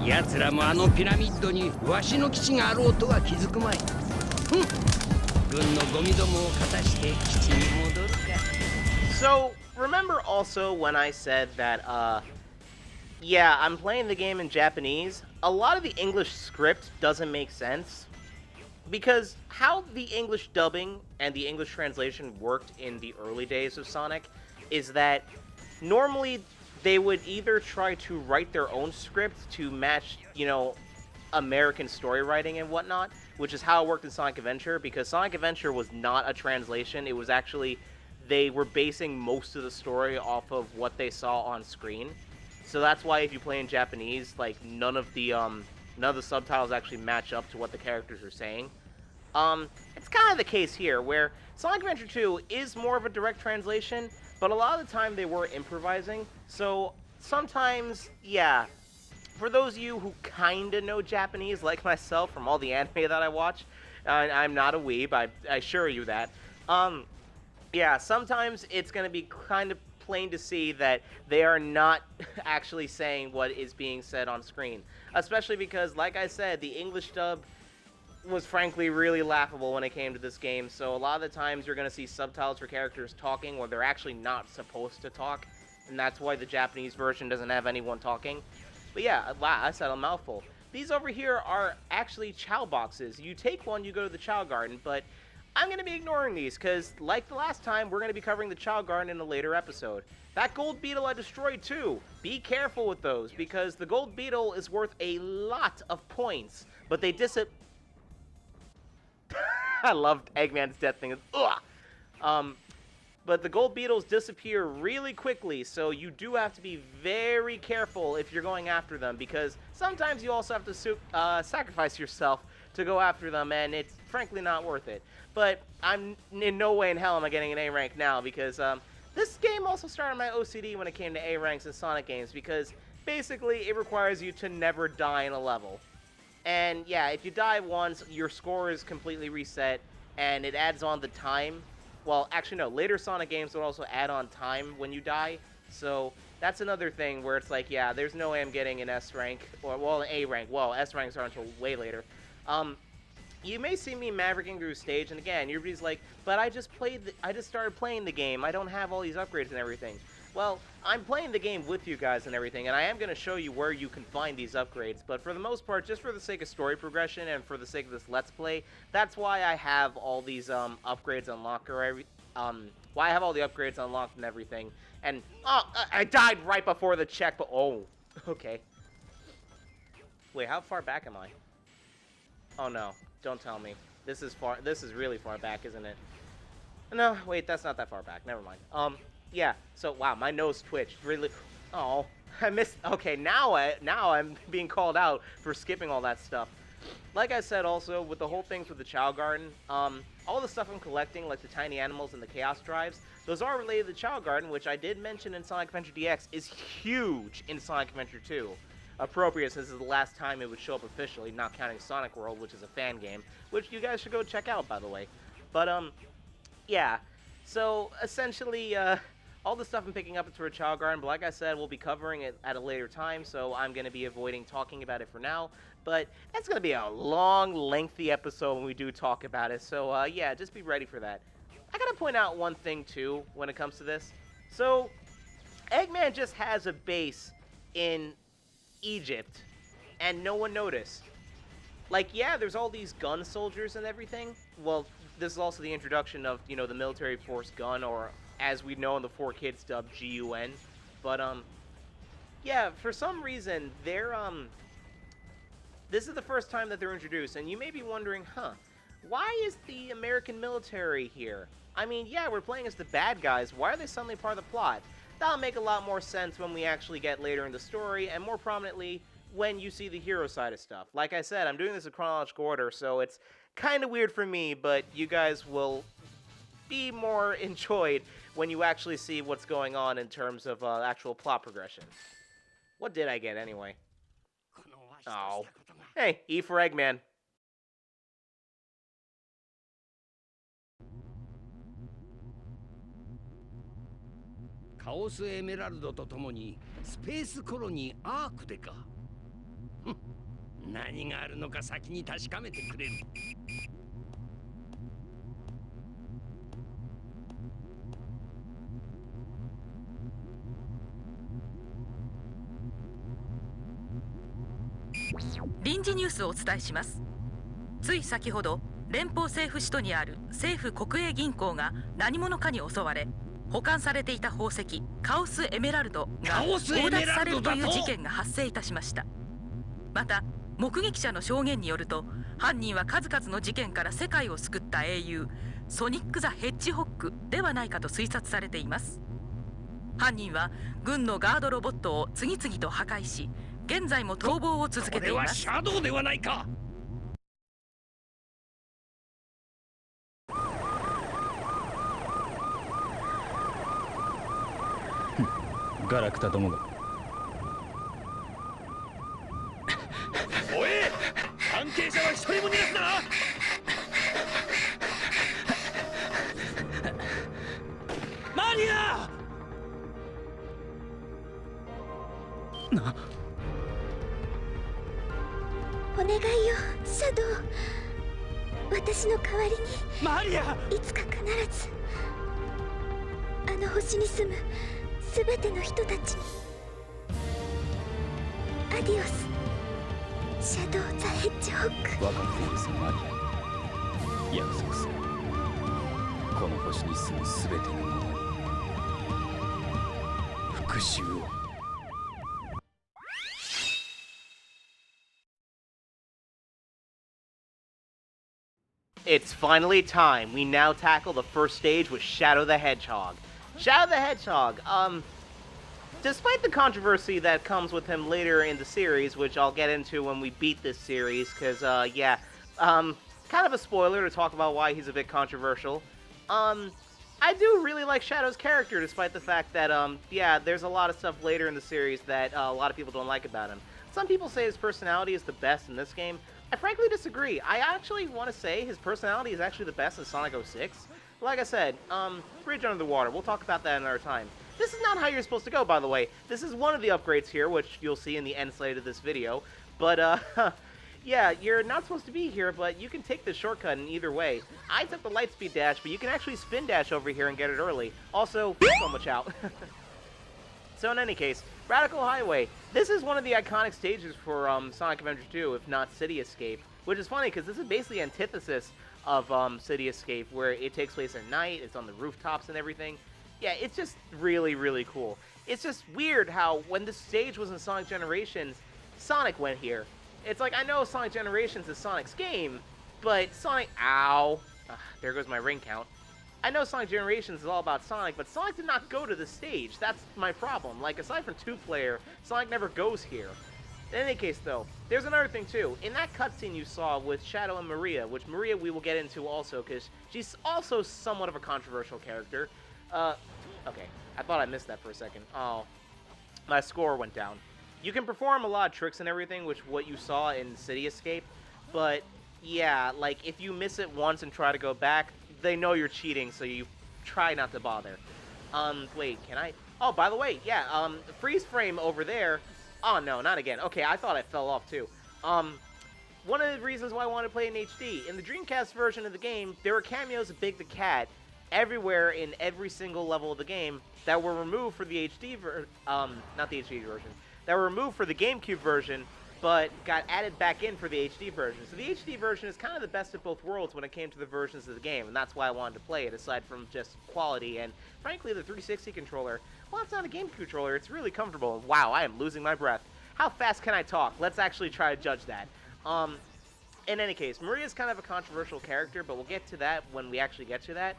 奴らもあのピラミッドにわしの基地があろうとは気づくまい。軍のゴミどもを片して基地に戻るか。 So, remember also when I said that, yeah, I'm playing the game in Japanese? A lot of the English script doesn't make sense. Because how the English dubbing and the English translation worked in the early days of Sonic is that normally they would either try to write their own script to match, you know, American story writing and whatnot, which is how it worked in Sonic Adventure, because Sonic Adventure was not a translation. It was actually, they were basing most of the story off of what they saw on screen. So that's why if you play in Japanese, like, none of the subtitles actually match up to what the characters are saying. It's kind of the case here, where Sonic Adventure 2 is more of a direct translation, but a lot of the time they were improvising, so sometimes, yeah, for those of you who kinda know Japanese, like myself, from all the anime that I watch, I'm not a weeb, I assure you that, yeah, sometimes it's gonna be kind of plain to see that they are not actually saying what is being said on screen. Especially because, like I said, the English dub was frankly really laughable when it came to this game, so a lot of the times you're going to see subtitles for characters talking where they're actually not supposed to talk, and that's why the Japanese version doesn't have anyone talking. But yeah, wow, I said a mouthful. These over here are actually Chow boxes. You take one, you go to the Chow Garden, but I'm going to be ignoring these, because like the last time, we're going to be covering the Chow Garden in a later episode. That gold beetle I destroyed too. Be careful with those, because the gold beetle is worth a lot of points, but they I loved Eggman's death thing. Ugh! But the gold beetles disappear really quickly, so you do have to be very careful if you're going after them, because sometimes you also have to sacrifice yourself to go after them, and it's frankly not worth it. But I'm in no way in hell am I getting an A rank now, because this game also started my OCD when it came to A ranks in Sonic games, because basically it requires you to never die in a level. And yeah, if you die once, your score is completely reset, and it adds on the time. Well, actually no, later Sonic games will also add on time when you die, so that's another thing where it's like, yeah, there's no way I'm getting an S rank, or, well, an A rank. Well, S ranks aren't until way later. You may see me mavericking through stage, and again, everybody's like, but I just started playing the game, I don't have all these upgrades and everything. Well, I'm playing the game with you guys and everything, and I am going to show you where you can find these upgrades, but for the most part, just for the sake of story progression and for the sake of this Let's Play, that's why I have all these upgrades unlocked, or why I have all the upgrades unlocked and everything. And, oh, I died right before the check, but, oh, okay. Wait, how far back am I? Oh, no, don't tell me. This is really far back, isn't it? No, wait, that's not that far back, never mind. Yeah, so, wow, my nose twitched, really, oh, I missed, okay, now I'm being called out for skipping all that stuff. Like I said also, with the whole things with the Chow Garden, all the stuff I'm collecting, like the tiny animals and the Chaos Drives, those are related to the Chow Garden, which I did mention in Sonic Adventure DX is huge in Sonic Adventure 2. Appropriate, since this is the last time it would show up officially, not counting Sonic World, which is a fan game, which you guys should go check out, by the way. But, yeah, so, essentially, all the stuff I'm picking up is for a Chow Garden, but like I said, we'll be covering it at a later time, so I'm going to be avoiding talking about it for now. But that's going to be a long, lengthy episode when we do talk about it, so yeah, just be ready for that. I got to point out one thing, too, when it comes to this. So, Eggman just has a base in Egypt, and no one noticed. Like, yeah, there's all these gun soldiers and everything. Well, this is also the introduction of, you know, the military force gun, or as we know in the 4Kids dub, GUN. But, yeah, for some reason, this is the first time that they're introduced, and you may be wondering, why is the American military here? I mean, yeah, we're playing as the bad guys, why are they suddenly part of the plot? That'll make a lot more sense when we actually get later in the story, and more prominently, when you see the hero side of stuff. Like I said, I'm doing this in chronological order, so it's kind of weird for me, but you guys will be more enjoyed when you actually see what's going on in terms of actual plot progression. What did I get anyway? Oh. Hey, E for Eggman. カオスエメラルドとともにスペースコロニーアークでか。何があるのか先に確かめてくれる。臨時ニュースをお伝えします。つい先ほど連邦政府首都にある政府国営銀行が何者かに襲われ、保管されていた宝石カオスエメラルドが強奪されるという事件が発生いたしました。また目撃者の証言によると、犯人は数々の事件から世界を救った英雄ソニック・ザ・ヘッジホックではないかと推察されています。犯人は軍のガードロボットを次々と破壊し、現在も逃亡を続けています。これはシャドウではないか。ガラクタどもが。おい、関係者は一人も逃がすな。マリア。お願いよ、シャドウ。私の代わりにマリア。いつか必ずあの星に住むすべての人たちに。アディオス、シャドウ・ザ・ヘッジホック。分かっているぞマリア。約束する。この星に住むすべての者に復讐を。It's finally time. We now tackle the first stage with Shadow the Hedgehog. Shadow the Hedgehog, despite the controversy that comes with him later in the series, which I'll get into when we beat this series, because, kind of a spoiler to talk about why he's a bit controversial. I do really like Shadow's character, despite the fact that, there's a lot of stuff later in the series that a lot of people don't like about him. Some people say his personality is the best in this game. I frankly disagree. I actually want to say his personality is actually the best in Sonic 06. Like I said, Bridge Under the Water, we'll talk about that another time. This is not how you're supposed to go, by the way. This is one of the upgrades here, which you'll see in the end slate of this video. But, yeah, you're not supposed to be here, but you can take this shortcut in either way. I took the Lightspeed Dash, but you can actually Spin Dash over here and get it early. Also, so much out. So in any case, Radical Highway. This is one of the iconic stages for Sonic Adventure 2, if not City Escape. Which is funny, because this is basically antithesis of City Escape, where it takes place at night, it's on the rooftops and everything. Yeah, it's just really, really cool. It's just weird how, when this stage was in Sonic Generations, Sonic went here. It's like, I know Sonic Generations is Sonic's game, but Sonic... Ow. There goes my ring count. I know Sonic Generations is all about Sonic, but Sonic did not go to the stage. That's my problem. Like, aside from two-player, Sonic never goes here. In any case, though, there's another thing, too. In that cutscene you saw with Shadow and Maria, which Maria we will get into also, because she's also somewhat of a controversial character. Okay. I thought I missed that for a second. Oh. My score went down. You can perform a lot of tricks and everything, which what you saw in City Escape, but, yeah, like, if you miss it once and try to go back, they know you're cheating, so you try not to bother. Wait, can I? Oh, by the way, yeah, freeze frame over there. Oh, no, not again. Okay, I thought I fell off, too. One of the reasons why I wanted to play in HD, in the Dreamcast version of the game, there were cameos of Big the Cat everywhere in every single level of the game that were removed for the HD not the HD version, that were removed for the GameCube version, but got added back in for the HD version. So the HD version is kind of the best of both worlds when it came to the versions of the game, and that's why I wanted to play it, aside from just quality. And frankly, the 360 controller, well, it's not a GameCube controller, it's really comfortable. Wow, I am losing my breath. How fast can I talk? Let's actually try to judge that. In any case, Maria's kind of a controversial character, but we'll get to that when we actually get to that.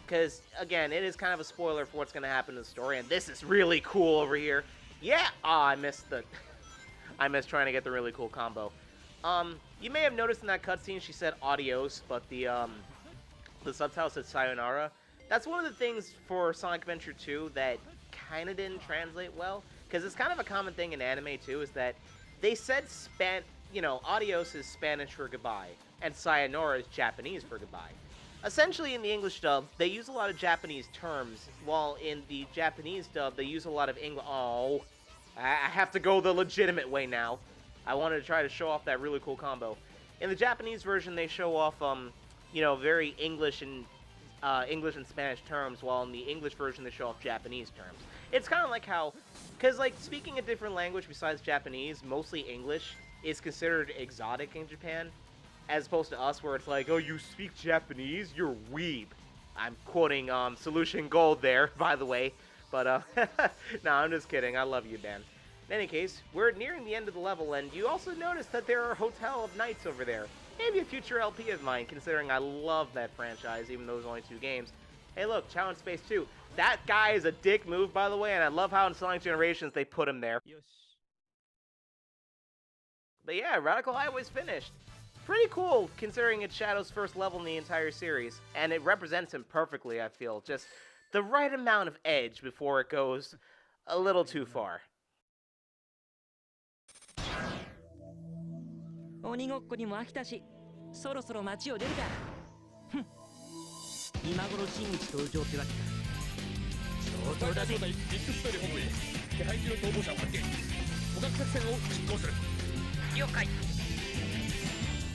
Because, again, it is kind of a spoiler for what's going to happen in the story, and this is really cool over here. Yeah! Ah, I missed the... I missed trying to get the really cool combo. You may have noticed in that cutscene she said adios, but the subtitle said sayonara. That's one of the things for Sonic Adventure 2 that kind of didn't translate well, because it's kind of a common thing in anime too, is that they said adios is Spanish for goodbye, and sayonara is Japanese for goodbye. Essentially, in the English dub, they use a lot of Japanese terms, while in the Japanese dub, they use a lot of English... Oh... I have to go the legitimate way now. I wanted to try to show off that really cool combo. In the Japanese version, they show off, very English and Spanish terms, while in the English version, they show off Japanese terms. It's kind of like how, because, like, speaking a different language besides Japanese, mostly English, is considered exotic in Japan, as opposed to us, where it's like, oh, you speak Japanese? You're weeb. I'm quoting Solution Gold there, by the way. But, no, I'm just kidding. I love you, Dan. In any case, we're nearing the end of the level, and you also notice that there are Hotel of Nights over there. Maybe a future LP of mine, considering I love that franchise, even though it's only 2 games. Hey, look, Challenge Space 2. That guy is a dick move, by the way, and I love how in Sonic Generations they put him there. But yeah, Radical Highway's finished. Pretty cool, considering it's Shadow's first level in the entire series, and it represents him perfectly, I feel. Just the right amount of edge before it goes a little too far. 鬼ごっこにも飽きたし、そろそろ街を出るか。ふん。今頃真打ち登場ってわけか。上等だぜ。ビッグストーリー本部へ手配中の逃亡者を発見。捕獲作戦を実行する。了解。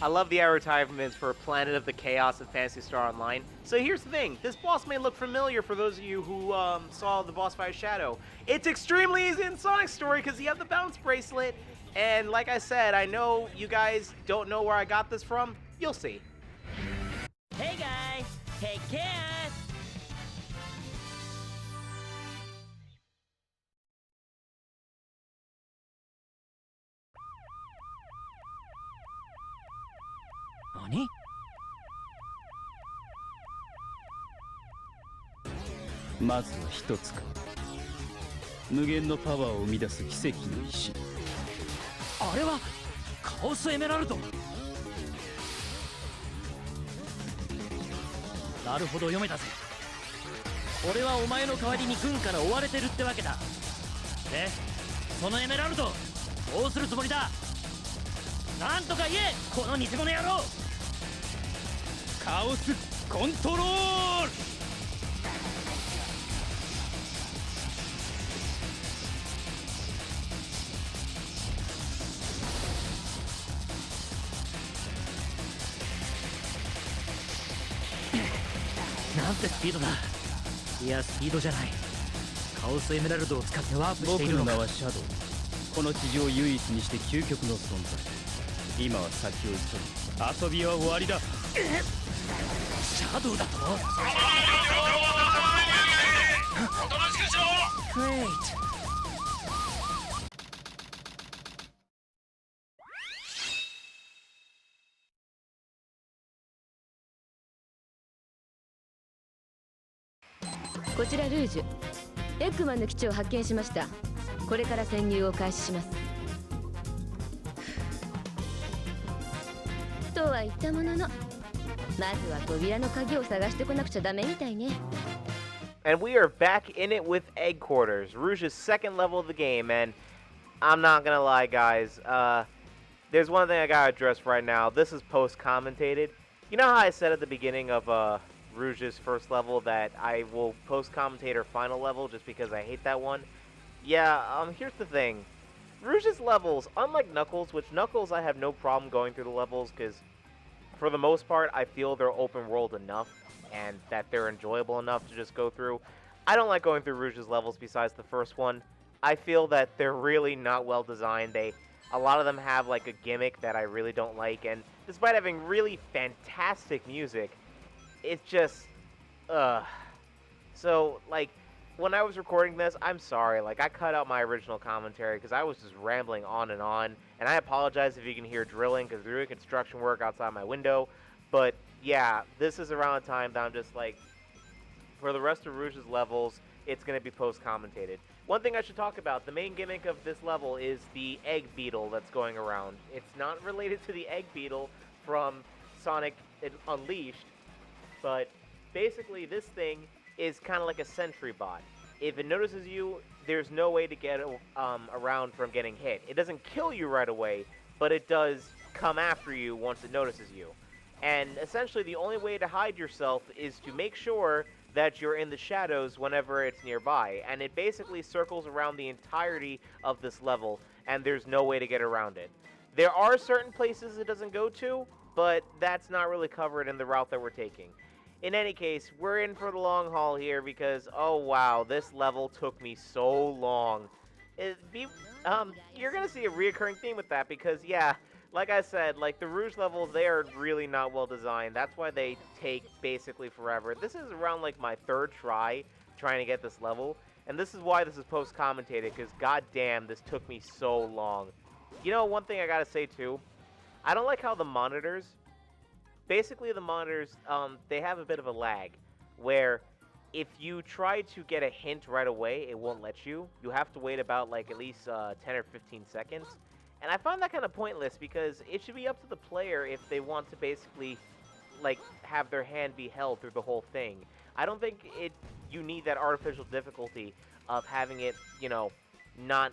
I love the advertisements for Planet of the Chaos and Phantasy Star Online. So here's the thing, this boss may look familiar for those of you who saw the boss fight Shadow. It's extremely easy in Sonic's story because you have the bounce bracelet. And like I said, I know you guys don't know where I got this from. You'll see. Hey guys, take care! 何？まずは一つか。無限のパワーを生み出す奇跡の石。あれはカオスエメラルド。なるほど、読めたぜ。俺はお前の代わりに軍から追われてるってわけだ。で、そのエメラルドどうするつもりだ。なんとか言え、この偽物野郎。カオスコントロール。なんてスピードだ。いや、スピードじゃない。カオスエメラルドを使ってワープしているのか。僕の名はシャドウ。この地上唯一にして究極の存在。今は先を急ぐ。遊びは終わりだ。シャドウだと？グレート。こちらルージュ。エッグマンの基地を発見しました。これから潜入を開始します。とは言ったものの、まずは扉の鍵を探してこなくちゃダメみたいね。And we are back in it with Egg Quarters, Rouge's second level of the game, and I'm not gonna lie, guys. There's one thing I gotta address right now. This is post-commentated. You know how I said at the beginning of Rouge's first level that I will post-commentate her final level just because I hate that one? Yeah, here's the thing. Rouge's levels, unlike Knuckles, which Knuckles I have no problem going through the levels because for the most part I feel they're open world enough and that they're enjoyable enough to just go through. I don't like going through Rouge's levels besides the first one. I feel that they're really not well designed. A lot of them have like a gimmick that I really don't like, and despite having really fantastic music, it's just, So, like, when I was recording this, I'm sorry, like, I cut out my original commentary because I was just rambling on, and I apologize if you can hear drilling because they're doing construction work outside my window, but yeah, this is around the time that I'm just like, for the rest of Rouge's levels, it's going to be post-commentated. One thing I should talk about, the main gimmick of this level is the egg beetle that's going around. It's not related to the egg beetle from Sonic Unleashed, but basically this thing is kind of like a sentry bot. If it notices you, there's no way to get around from getting hit. It doesn't kill you right away, but it does come after you once it notices you. And essentially the only way to hide yourself is to make sure that you're in the shadows whenever it's nearby, and it basically circles around the entirety of this level, and there's no way to get around it. There are certain places it doesn't go to, but that's not really covered in the route that we're taking. In any case, we're in for the long haul here because, oh wow, this level took me so long. You're gonna see a reoccurring theme with that because, yeah, like I said, like the Rouge levels, they are really not well designed. That's why they take basically forever. This is around like my third try trying to get this level, and this is why this is post-commentated because goddamn, this took me so long. You know, one thing I gotta say too, I don't like how the monitors, basically the monitors, they have a bit of a lag, where if you try to get a hint right away, it won't let you. You have to wait about like at least 10 or 15 seconds. And I find that kind of pointless because it should be up to the player if they want to basically like have their hand be held through the whole thing. I don't think you need that artificial difficulty of having it, you know, not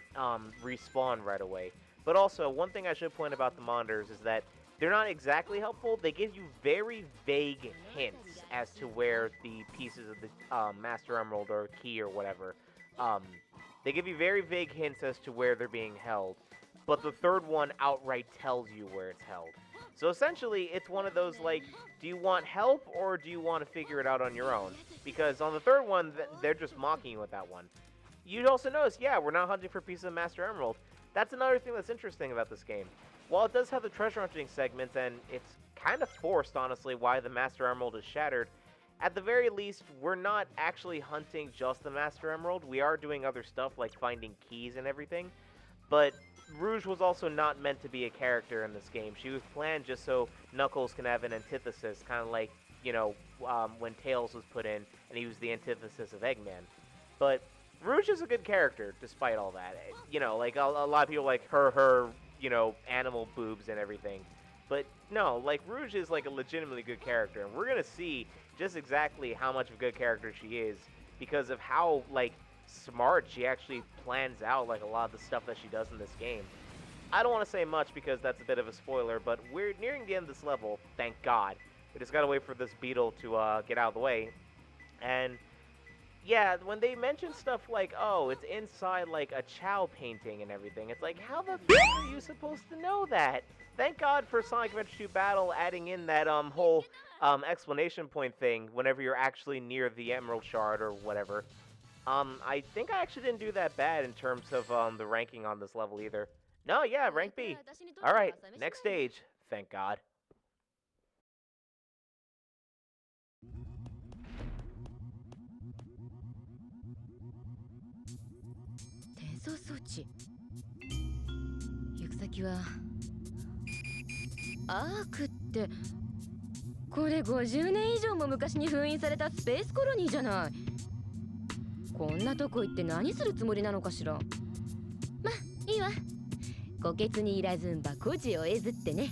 respawn right away. But also, one thing I should point about the monitors is that they're not exactly helpful. They give you very vague hints as to where the pieces of the Master Emerald or key or whatever, they give you very vague hints as to where they're being held. But the third one outright tells you where it's held. So essentially, it's one of those, like, do you want help or do you want to figure it out on your own? Because on the third one, they're just mocking you with that one. You'd also notice, yeah, we're not hunting for pieces of Master Emerald. That's another thing that's interesting about this game. While it does have the treasure hunting segments, and it's kind of forced, honestly, why the Master Emerald is shattered, at the very least, we're not actually hunting just the Master Emerald. We are doing other stuff, like finding keys and everything. But Rouge was also not meant to be a character in this game. She was planned just so Knuckles can have an antithesis, kind of like, you know, when Tails was put in, and he was the antithesis of Eggman. But Rouge is a good character, despite all that. You know, like, a lot of people like her, you know, animal boobs and everything. But no, like, Rouge is, like, a legitimately good character, and we're gonna see just exactly how much of a good character she is because of how, like, smart she actually plans out, like, a lot of the stuff that she does in this game. I don't want to say much because that's a bit of a spoiler, but we're nearing the end of this level, thank God. We just gotta wait for this beetle to get out of the way. And yeah, when they mention stuff like, oh, it's inside, like, a Chow painting and everything, it's like, how the fuck are you supposed to know that? Thank God for Sonic Adventure 2 Battle adding in that whole explanation point thing whenever you're actually near the Emerald Shard or whatever. I think I actually didn't do that bad in terms of the ranking on this level either. No, yeah, rank B. Alright, next stage. Thank God. 転送装置。行く先はアークって、これ50年以上も昔に封印されたスペースコロニーじゃない。こんなとこ行って何するつもりなのかしら。ま、いいわ。虎穴にいらずんば孤児を得ずってね。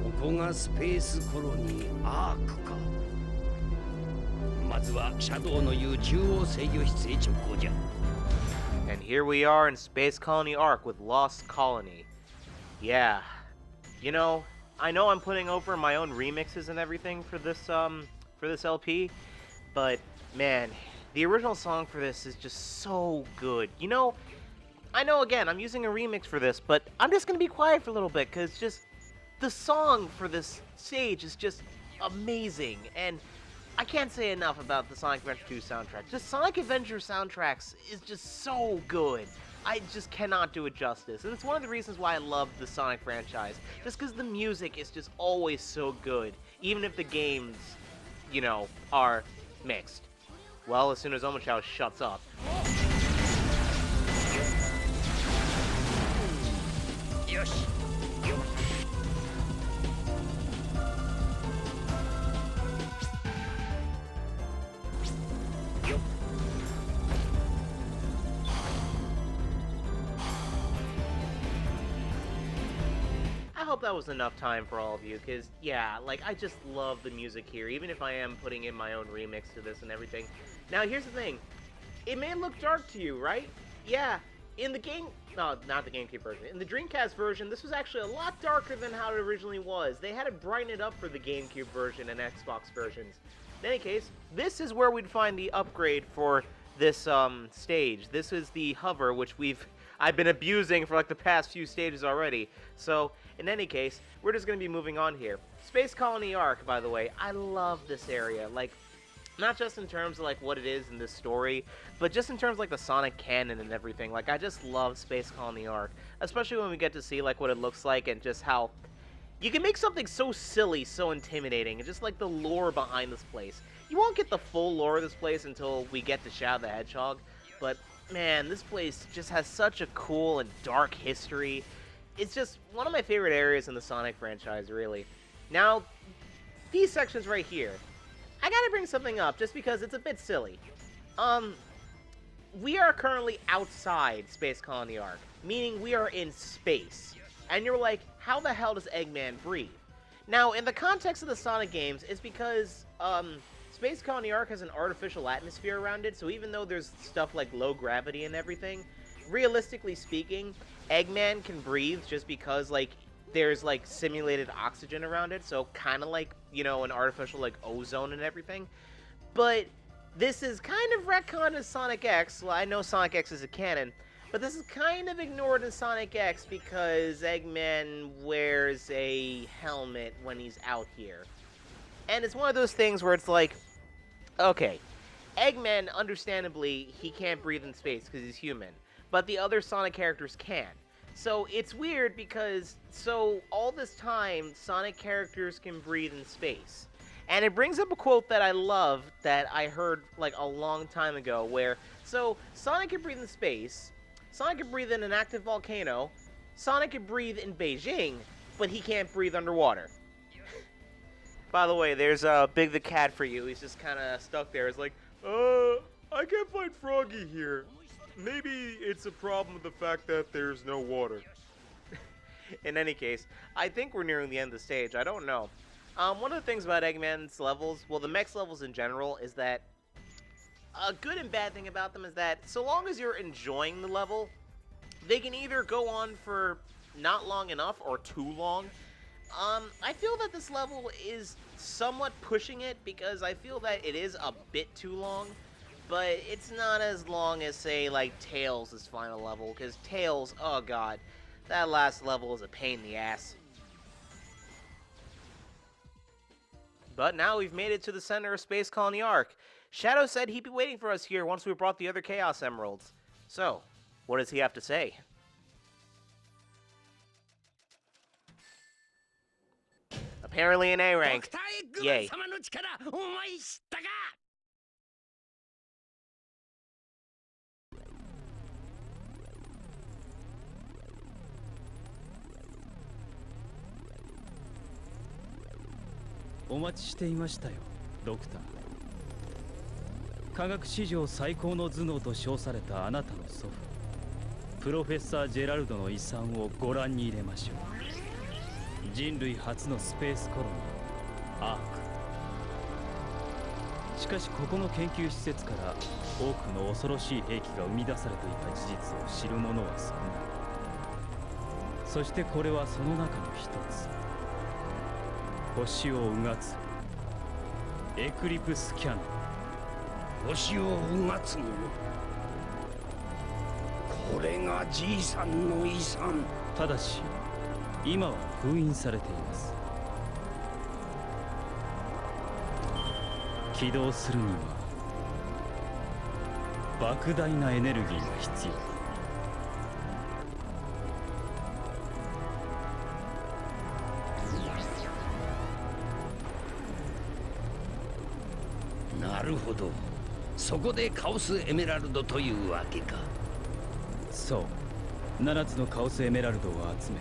ここがスペースコロニーアークか。まずはシャドウの言う中央制御室へ直行じゃ。 And here we are in Space Colony Arc with Lost Colony. Yeah. You know I'm putting over my own remixes and everything for this LP, but man, the original song for this is just so good. You know, I know again, I'm using a remix for this, but I'm just gonna be quiet for a little bit, because just the song for this stage is just amazing, and I can't say enough about the Sonic Adventure 2 soundtrack. Just Sonic Adventure soundtracks is just so good. I just cannot do it justice, and it's one of the reasons why I love the Sonic franchise. Just because the music is just always so good, even if the games, you know, are mixed. Well, as soon as Omochao shuts up. Yosh. I hope that was enough time for all of you, because, yeah, like, I just love the music here, even if I am putting in my own remix to this and everything. Now, here's the thing. it may look dark to you, right? Yeah, in the game, no, not the GameCube version. In the Dreamcast version, this was actually a lot darker than how it originally was. They had to brighten it up for the GameCube version and Xbox versions. In any case, this is where we'd find the upgrade for this stage. This is the hover, which I've been abusing for like the past few stages already. So, in any case, we're just going to be moving on here. Space Colony Arc, by the way, I love this area. Like, not just in terms of like what it is in this story, but just in terms of like the Sonic canon and everything. Like, I just love Space Colony Arc, especially when we get to see like what it looks like and just how you can make something so silly, so intimidating, and just like the lore behind this place. You won't get the full lore of this place until we get to Shadow the Hedgehog, but man, this place just has such a cool and dark history. It's just one of my favorite areas in the Sonic franchise, really. Now, these sections right here, I gotta bring something up just because it's a bit silly. We are currently outside Space Colony Arc, meaning we are in space. And you're like, how the hell does Eggman breathe? Now, in the context of the Sonic games, it's because, Space Colony Arc has an artificial atmosphere around it, so even though there's stuff like low gravity and everything, realistically speaking, Eggman can breathe just because, like, there's, like, simulated oxygen around it, so kind of like, you know, an artificial, like, ozone and everything. But this is kind of retconned in Sonic X. Well, I know Sonic X is a canon, but this is kind of ignored in Sonic X because Eggman wears a helmet when he's out here. And it's one of those things where it's like, okay, Eggman, understandably, he can't breathe in space because he's human, but the other Sonic characters can. So it's weird because, so all this time, Sonic characters can breathe in space. And it brings up a quote that I love that I heard like a long time ago where, so Sonic can breathe in space, Sonic can breathe in an active volcano, Sonic can breathe in Beijing, but he can't breathe underwater. By the way, there's Big the Cat for you. He's just kind of stuck there. It's like, I can't find Froggy here. Maybe it's a problem with the fact that there's no water. In any case, I think we're nearing the end of the stage. I don't know. One of the things about Eggman's levels, well, the mech's levels in general, is that a good and bad thing about them is that so long as you're enjoying the level, they can either go on for not long enough or too long. I feel that this level is somewhat pushing it because I feel that it is a bit too long, but it's not as long as, say, like Tails' final level, because Tails, oh god, that last level is a pain in the ass. But now we've made it to the center of Space Colony Arc. Shadow said he'd be waiting for us here once we brought the other Chaos Emeralds. So, what does he have to say? Apparently an A rank. Yay. 様の力お前知ったか。お待ちしていましたよ、ドクター。科学史上最高の頭脳と称されたあなたの祖父、プロフェッサー・ジェラルドの遺産をご覧に入れましょう。人類初のスペースコロニー、アーク。しかしここの研究施設から多くの恐ろしい兵器が生み出されていた事実を知る者は少ない。そしてこれはその中の一つ。星をうがつエクリプスキャノン。星をうがつもの。これがじいさんの遺産。ただし今は封印されています。起動するには莫大なエネルギーが必要だ。なるほど。そこでカオスエメラルドというわけか。そう、7つのカオスエメラルドを集め、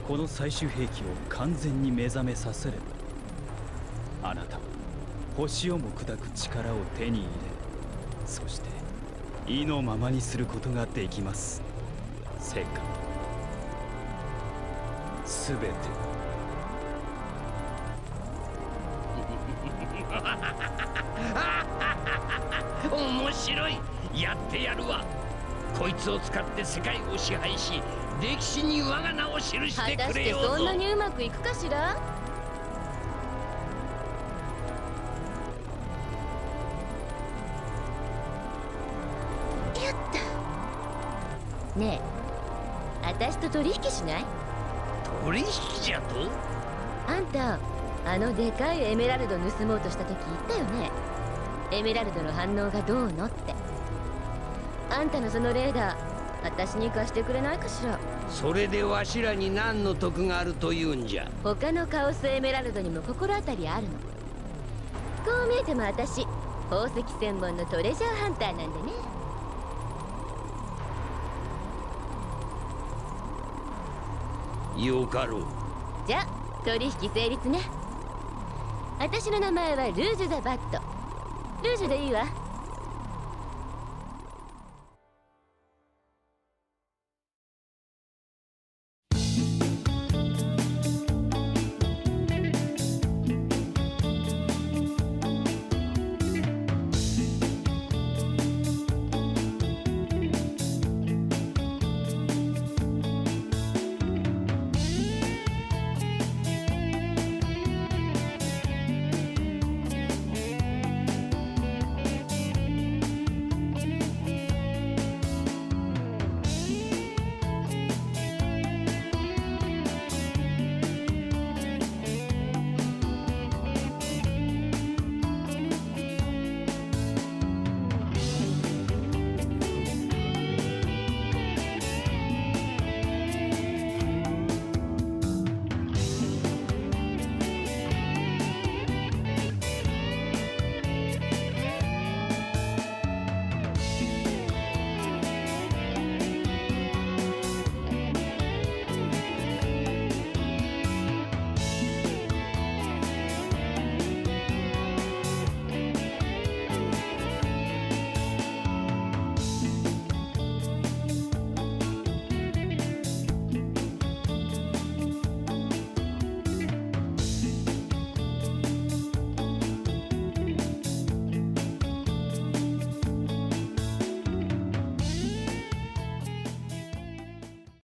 この最終兵器を完全に目覚めさせれば、あなたは星をも砕く力を手に入れ、そして意のままにすることができます。世界すべて面白い。やってやるわ。こいつを使って世界を支配し、歴史に我が名を記して果たしてくれようぞ。そんなにうまくいくかしら。やったねえ、私と取引しない？取引じゃと？あんたあのでかいエメラルド盗もうとした時言ったよね。エメラルドの反応がどうのって。あんたのそのレーダー私に貸してくれないかしら。それでわしらに何の得があるというんじゃ。他のカオスエメラルドにも心当たりあるの。こう見えても私宝石専門のトレジャーハンターなんでね。よかろう。じゃあ取引成立ね。私の名前はルージュ・ザ・バット。ルージュでいいわ。